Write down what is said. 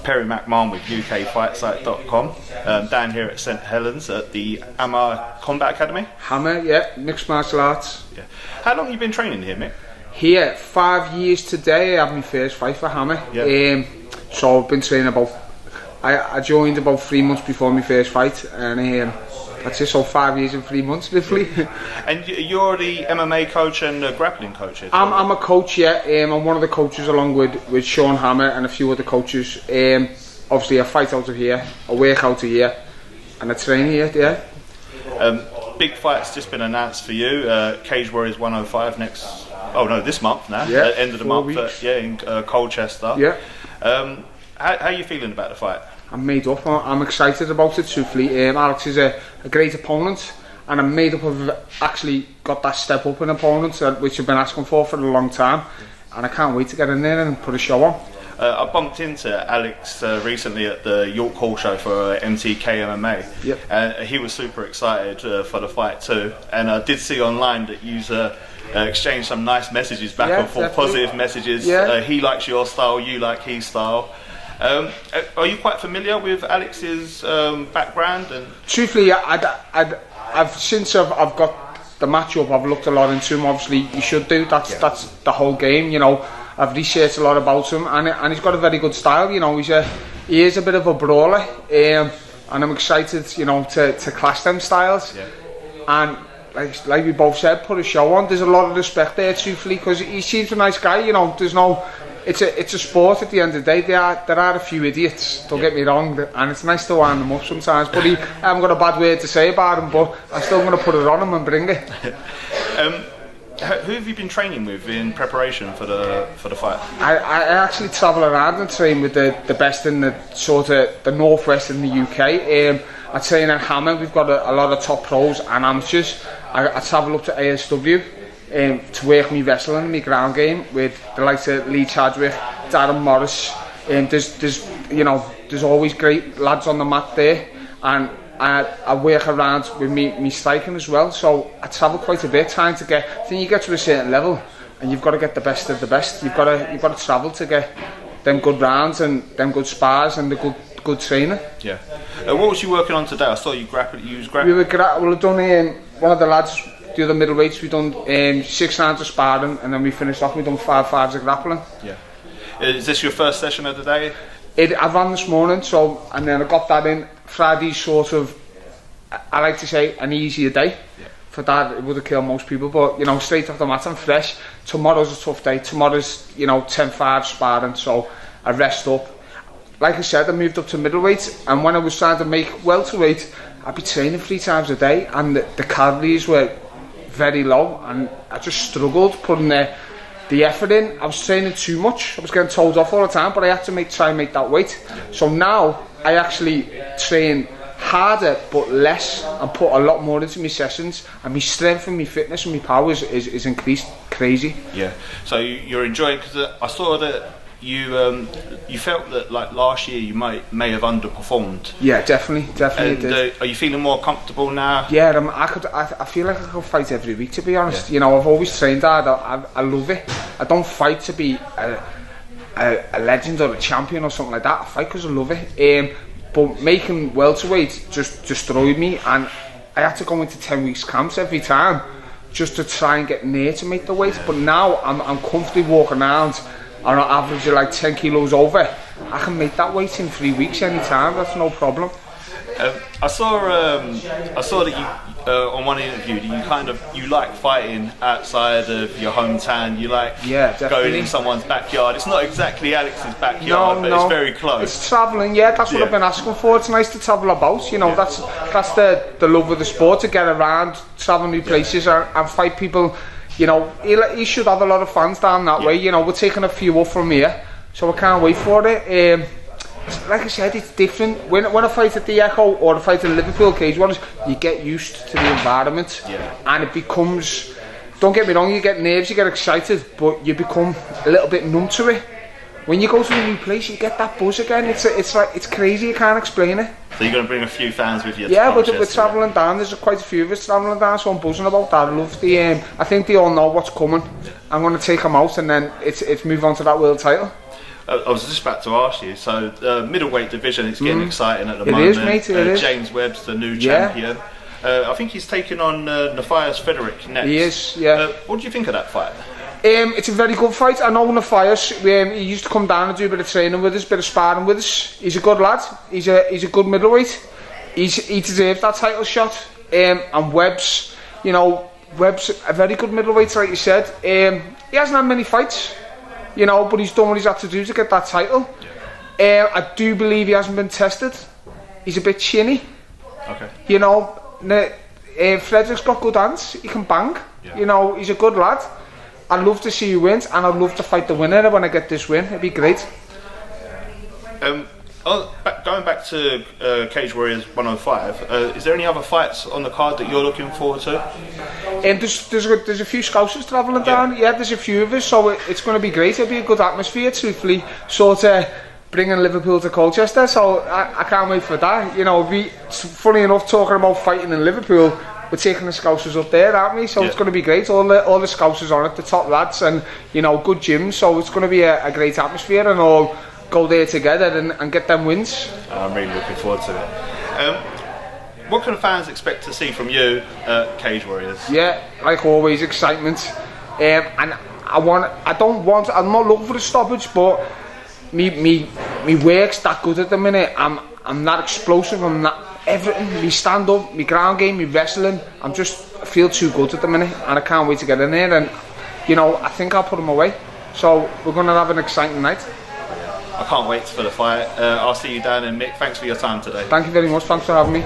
Perry McMahon with UKFightSite.com, down here at St Helens at the HAMMA Combat Academy. HAMMA, yeah, mixed martial arts. Yeah. How long have you been training here, Mick? Here, 5 years today. I had my first fight for HAMMA. Yeah. So I've been training I joined about 3 months before my first fight, and that's it, so 5 years and 3 months roughly. And you're the MMA coach and grappling coach? I'm a coach, yeah. I'm one of the coaches along with Sean Hammer and a few other coaches. Obviously I fight out of here, I work out of here, and I train here, yeah. Big fight's just been announced for you, Cage Warriors 105 this month now, yeah, end of the month, in Colchester. Yeah. How are you feeling about the fight? I'm made up. I'm excited about it, truthfully. Alex is a great opponent, and I'm made up of actually got that step up in opponents, which I've been asking for a long time, and I can't wait to get in there and put a show on. I bumped into Alex recently at the York Hall show for MTK MMA. Yep. And he was super excited for the fight too, and I did see online that you exchanged some nice messages back and forth, definitely. Positive messages. Yeah. He likes your style, you like his style. Are you quite familiar with Alex's background? And truthfully, since I've got the matchup, I've looked a lot into him. Obviously, you should do. That's the whole game, you know. I've researched a lot about him, and he's got a very good style. You know, he is a bit of a brawler, and I'm excited, you know, to clash them styles. Yeah. And like we both said, put a show on. There's a lot of respect there, truthfully, because he seems a nice guy. You know, it's a sport at the end of the day. There are a few idiots, don't get me wrong, and it's nice to wind them up sometimes, but I haven't got a bad word to say about him, but I'm still going to put it on him and bring it. Who have you been training with in preparation for the fight? I actually travel around and train with the best in the sort of the northwest in the UK. I train at HAMMA. We've got a lot of top pros and amateurs. I travel up to ASW to work me wrestling, me ground game with the likes of Lee Chadwick, Darren Morris. There's always great lads on the mat there, and I work around with me striking as well. So I travel quite a bit, trying to get. I think you get to a certain level, and you've got to get the best of the best. You've got to travel to get them good rounds and them good spars and the good training. Yeah. What was you working on today? I saw you grappling. You was grappling. We've done one of the lads. The other middleweights, we've done 6 rounds of sparring, and then we finished off. We've done 5 5s of grappling. Yeah. Is this your first session of the day? I ran this morning, and then I got that in. Friday's sort of, I like to say, an easier day. Yeah. For that, it would have killed most people, but you know, straight off the mat, I'm fresh. Tomorrow's a tough day. Tomorrow's 10-5 sparring, so I rest up. Like I said, I moved up to middleweight, and when I was trying to make welterweight, I'd be training 3 times a day, and the calories were very low, and I just struggled putting the effort in. I was training too much. I was getting told off all the time, but I had to try and make that weight. So now I actually train harder but less and put a lot more into my sessions, and my strength and my fitness and my power is increased crazy. Yeah. So you're enjoying, because I saw that you felt that like last year you may have underperformed. Yeah, definitely and, did. Are you feeling more comfortable now? Yeah, I feel like I could fight every week, to be honest. Yeah. You know, I've always trained hard. I love it. I don't fight to be a legend or a champion or something like that. I fight because I love it. But making welterweight just destroyed me, and I had to go into 10 weeks camps every time just to try and get near to make the weight. But now I'm comfortably walking around. On an average of like 10 kilos over, I can make that weight in 3 weeks anytime. That's no problem. I saw that you on one interview you like fighting outside of your hometown. You like going in someone's backyard. It's not exactly Alex's backyard, but it's very close. It's travelling. Yeah, that's what I've been asking for. It's nice to travel about. You know, that's the love of the sport, to get around, travel new places, and fight people. You know, he should have a lot of fans down that way. You know, we're taking a few up from here, so I can't wait for it. Like I said, it's different. When I fight at the Echo or I fight at Liverpool Cage Warriors, you get used to the environment, and it becomes. Don't get me wrong, you get nerves, you get excited, but you become a little bit numb to it. When you go to a new place, you get that buzz again. It's crazy. You can't explain it. So you're going to bring a few fans with you? Yeah, we're travelling down. There's quite a few of us travelling down, so I'm buzzing about that. I love I think they all know what's coming. I'm going to take them out, and then it's move on to that world title. I was just about to ask you. So middleweight division is getting exciting at the moment. It is, mate. It is. James Webb's the new champion. I think he's taking on Nathias Frederick next. He is. Yeah. What do you think of that fight? It's a very good fight. I know Nathias. He used to come down and do a bit of training with us, a bit of sparring with us. He's a good lad. He's a good middleweight. He deserves that title shot. And Webb's a very good middleweight, like you said. He hasn't had many fights, but he's done what he's had to do to get that title. I do believe he hasn't been tested. He's a bit chinny. Okay. Frederick's got good hands. He can bang. Yeah. He's a good lad. I'd love to see you win, and I'd love to fight the winner when I get this win. It'd be great. Going back to Cage Warriors 105, is there any other fights on the card that you're looking forward to? There's a few Scousers travelling down. Yeah, there's a few of us, so it's going to be great. It'll be a good atmosphere, truthfully. Sort of bringing Liverpool to Colchester, so I can't wait for that. Funny enough, talking about fighting in Liverpool, we're taking the Scousers up there, aren't we? So it's going to be great. All the Scousers on it, the top lads, and good gyms. So it's going to be a great atmosphere, and all go there together and get them wins. I'm really looking forward to it. What can fans expect to see from you at Cage Warriors? Yeah, like always, excitement. And I'm not looking for a stoppage, but me work's that good at the minute. I'm that explosive. I'm that everything. Me stand up, me ground game, me wrestling. I feel too good at the minute, and I can't wait to get in there. And I think I'll put them away. So we're going to have an exciting night. I can't wait for the fight. I'll see you down in Mick. Thanks for your time today. Thank you very much. Thanks for having me.